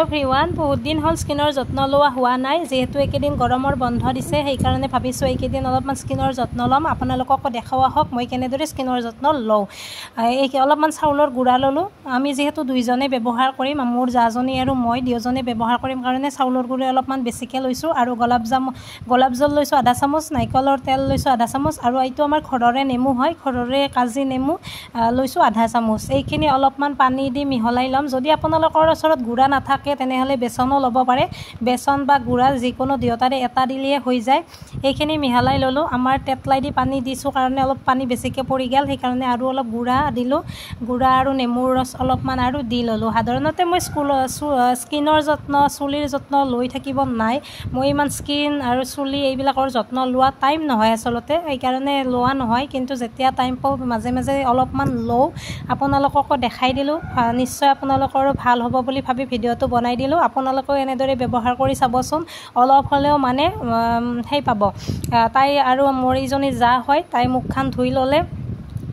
everyone বহুত দিন হ'ল স্কিনৰ যত্ন লোৱা হোৱা নাই যেহেতু এইকেইদিন গৰমৰ বন্ধ দিছে সেইকাৰণে ভাবিছোঁ এইকেইদিন অলপমান স্কিনৰ যত্ন ল'ম আপোনালোককো দেখাওৱা হওক মই কেনেদৰে স্কিনৰ যত্ন লওঁ এই অলপমান চাউলৰ গুড়া ল'লোঁ আমি যেহেতু দুইজনে ব্যৱহাৰ কৰিম মোৰ জাজনী আৰু মই দুইজনে ব্যৱহাৰ কৰিম কাৰণে চাউলৰ গুড়া অলপমান বেছিকৈ লৈছোঁ আৰু গোলাপ জল লৈছোঁ আধা চামুচ নাৰিকলৰ তেল লৈছোঁ আধা চামুচ আৰু এইটো আমাৰ ঘৰৰে নেমু হয় ঘৰৰে কাজি নেমু লৈছোঁ আধা চামুচ এইখিনি অলপমান পানী দি মিহলাই ল'ম যদি আপোনালোকৰ ওচৰত গুড়া নাথাকে তেনেহ'লে বেচনো ল'ব পাৰে বেচন বা গুড়া যিকোনো দুয়োটাৰে এটা দিলেই হৈ যায় এইখিনি মিহলাই ল'লোঁ আমাৰ টেটলাই দি পানী দিছোঁ কাৰণে অলপ পানী বেছিকৈ পৰি গ'ল সেইকাৰণে আৰু অলপ গুড়া দিলোঁ গুড়া আৰু নেমুৰ ৰস অলপমান আৰু দি ল'লোঁ সাধাৰণতে মই স্কিনৰ যত্ন চুলিৰ যত্ন লৈ থাকিব নাই মই ইমান স্কিন আৰু চুলি এইবিলাকৰ যত্ন লোৱা টাইম নহয় আচলতে সেইকাৰণে লোৱা নহয় কিন্তু যেতিয়া টাইম পাওঁ মাজে মাজে অলপমান লওঁ আপোনালোককো দেখাই দিলোঁ নিশ্চয় আপোনালোকৰো ভাল হ'ব বুলি ভাবি ভিডিঅ'টো বনাই দিলোঁ আপোনালোকেও এনেদৰে ব্যৱহাৰ কৰি চাবচোন অলপ হ'লেও মানে সেই পাব তাই আৰু মোৰ এইজনী জা হয় তাই মুখখন ধুই ল'লে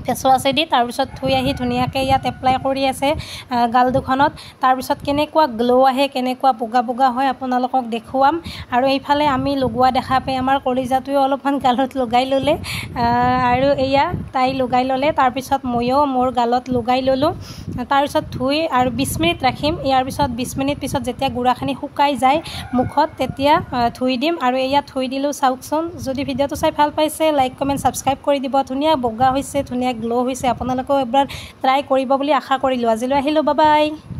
ফেচৱাছেদি তাৰপিছত ধুই আহি ধুনীয়াকৈ ইয়াত এপ্লাই কৰি আছে গাল দুখনত তাৰপিছত কেনেকুৱা গ্ল' আহে কেনেকুৱা বগা বগা হয় আপোনালোকক দেখুৱাম আৰু এইফালে আমি লগোৱা দেখা পাই আমাৰ কলিজাটোৱে অলপমান গালত লগাই ল'লে আৰু এয়া তাই লগাই ল'লে তাৰপিছত ময়ো মোৰ গালত লগাই ল'লোঁ তাৰপিছত ধুই আৰু 20 মিনিট ৰাখিম ইয়াৰ পিছত 20 মিনিট পিছত যেতিয়া গুড়াখিনি শুকাই যায় মুখত তেতিয়া ধুই দিম আৰু এয়া ধুই দিলোঁ চাওকচোন যদি ভিডিঅ'টো চাই ভাল পাইছে লাইক কমেণ্ট ছাবস্ক্ৰাইব কৰি দিব ধুনীয়া বগা হৈছে ধুনীয়া গ্ল' হৈছে আপোনালোকেও এবাৰ ট্ৰাই কৰিব বুলি আশা কৰিলোঁ আজিলৈ আহিলোঁ বাই বাই